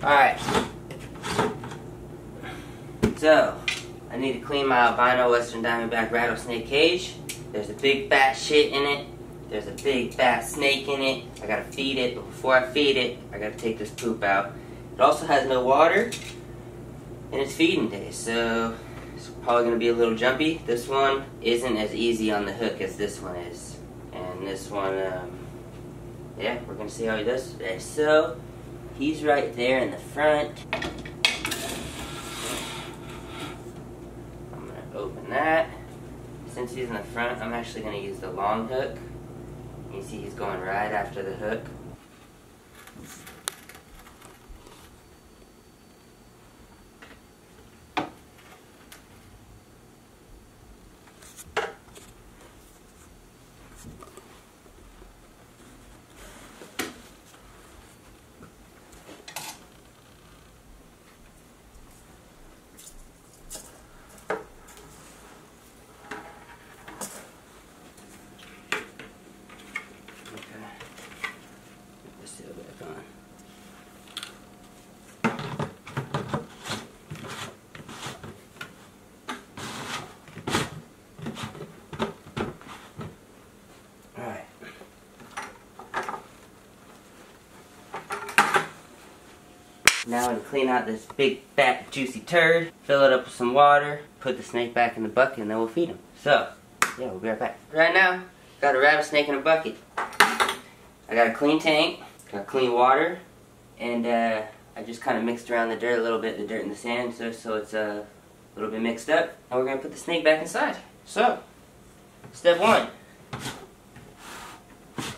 Alright. So, I need to clean my albino western diamondback rattlesnake cage. There's a big fat shit in it. There's a big fat snake in it. I gotta feed it, but before I feed it, I gotta take this poop out. It also has no water, and it's feeding day, so it's probably gonna be a little jumpy. This one isn't as easy on the hook as this one is. And this one, yeah, we're gonna see how he does today. So, he's right there in the front. I'm gonna open that. Since he's in the front, I'm actually gonna use the long hook. You see he's going right after the hook. Now I'm going to clean out this big, fat, juicy turd, fill it up with some water, put the snake back in the bucket, and then we'll feed him. So, yeah, we'll be right back. Right now, got a rattlesnake in a bucket. I got a clean tank, got clean water, and I just kind of mixed around the dirt a little bit, the dirt and the sand, so it's a little bit mixed up. And we're going to put the snake back inside. So, step 1.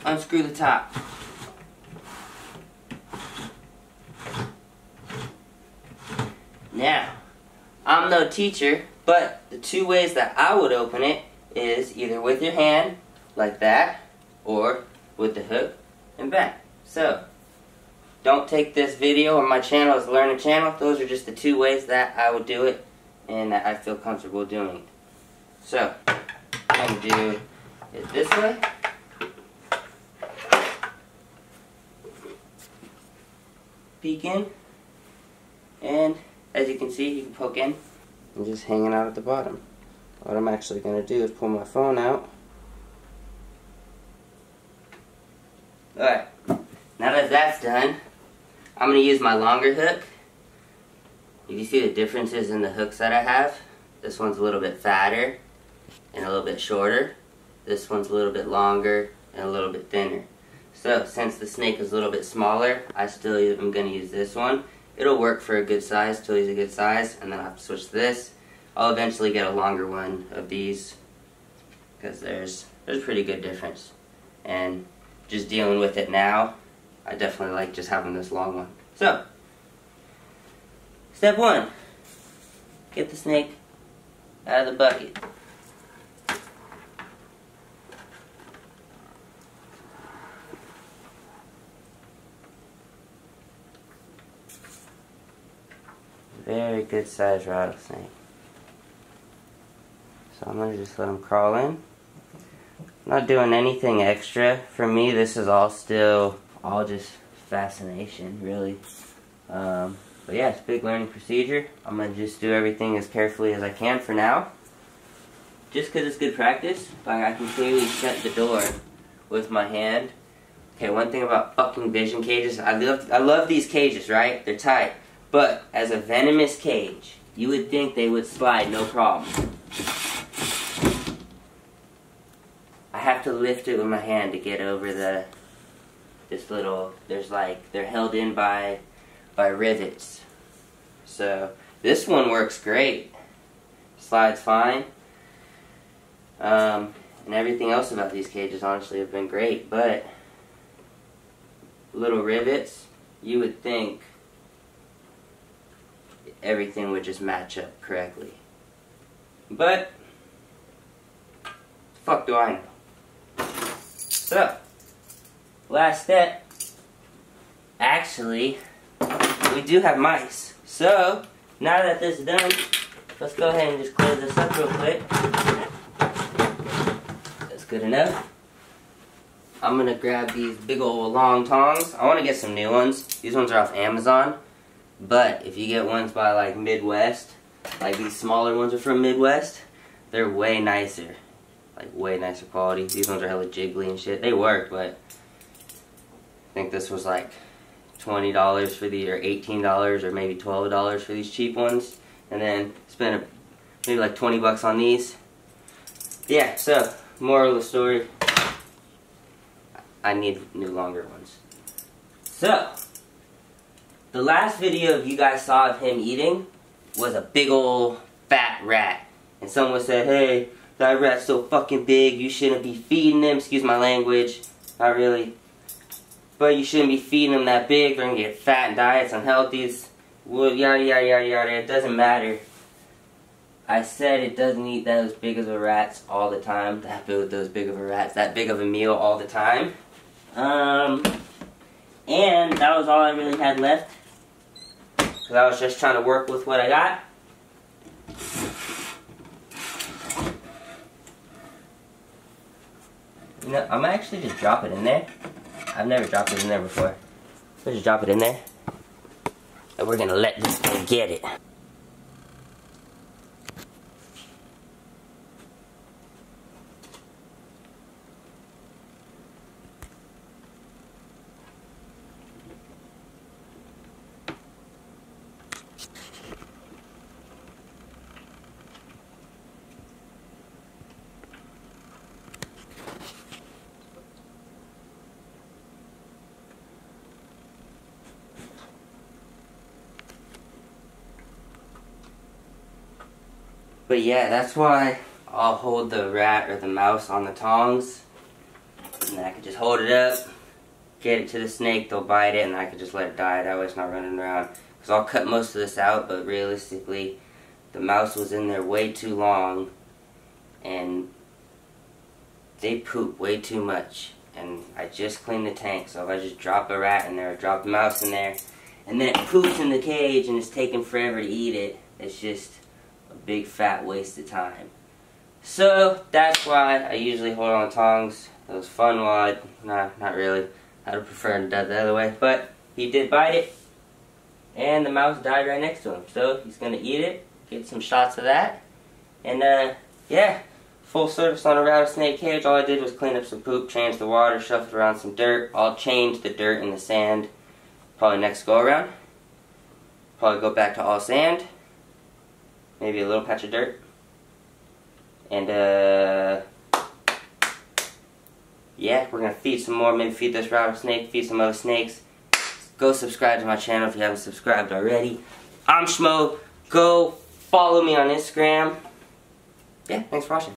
Unscrew the top. Now, I'm no teacher, but the 2 ways that I would open it is either with your hand, like that, or with the hook and back. So, don't take this video or my channel as a learning channel. Those are just the 2 ways that I would do it and that I feel comfortable doing it. So, I'm going to do it this way. Peek in, and as you can see, you can poke in and just hanging out at the bottom. What I'm actually going to do is pull my phone out. Alright, now that that's done, I'm going to use my longer hook. You can see the differences in the hooks that I have. This one's a little bit fatter and a little bit shorter. This one's a little bit longer and a little bit thinner. So, since the snake is a little bit smaller, I still am going to use this one. It'll work for a good size till he's a good size, and then I'll have to switch to this. I'll eventually get a longer one of these because there's a pretty good difference. And just dealing with it now, I definitely like just having this long one. So, step 1, get the snake out of the bucket. Very good sized rattlesnake. So I'm going to just let him crawl in. Not doing anything extra. For me, this is all still just fascination, really. But yeah, it's a big learning procedure. I'm going to just do everything as carefully as I can for now. Just because it's good practice, like I can clearly shut the door with my hand. Okay, one thing about fucking vision cages, I love these cages, right? They're tight. But as a venomous cage, you would think they would slide no problem. I have to lift it with my hand to get over they're held in by rivets. So this one works great. Slides fine. And everything else about these cages honestly have been great, but little rivets, you would think everything would just match up correctly. But, fuck do I know. So, last step, actually, we do have mice. So, now that this is done, let's go ahead and just close this up real quick. That's good enough. I'm gonna grab these big old long tongs. I want to get some new ones. These ones are off Amazon. But if you get ones by like Midwest, like these smaller ones are from Midwest, they're way nicer. Like way nicer quality. These ones are hella jiggly and shit. They work, but I think this was like $20 for the, or $18 or maybe $12 for these cheap ones. And then spend maybe like 20 bucks on these. Yeah, so moral of the story, I need new longer ones. So, the last video you guys saw of him eating was a big ol' fat rat. And someone said, hey, that rat's so fucking big, you shouldn't be feeding him. Excuse my language, not really. But you shouldn't be feeding them that big, they're gonna get fat and die, it's unhealthy. Well, yada yada yada yada, it doesn't matter. I said it doesn't eat those big of a rats all the time, that big of a meal all the time. And that was all I really had left. Because I was just trying to work with what I got. You know, I might actually just drop it in there. I've never dropped it in there before. Let's just drop it in there. And we're gonna let this thing get it. But yeah, that's why I'll hold the rat or the mouse on the tongs. And then I can just hold it up, get it to the snake, they'll bite it, and I can just let it die. That way it's not running around. Because I'll cut most of this out, but realistically, the mouse was in there way too long. And they poop way too much. And I just cleaned the tank, so if I just drop a rat in there, or drop a mouse in there, and then it poops in the cage and it's taking forever to eat it, it's just a big fat waste of time. So that's why I usually hold on tongs. It was fun while not really. I'd have preferred to do it the other way. But he did bite it, and the mouse died right next to him. So he's gonna eat it, get some shots of that, and yeah, full service on a rattlesnake cage. All I did was clean up some poop, change the water, shuffled around some dirt. I'll change the dirt and the sand probably next go around. Probably go back to all sand. Maybe a little patch of dirt. And yeah, we're gonna feed some more, maybe feed this rattlesnake, feed some other snakes. Go subscribe to my channel if you haven't subscribed already. I'm Shmoe. Go follow me on Instagram. Yeah, thanks for watching.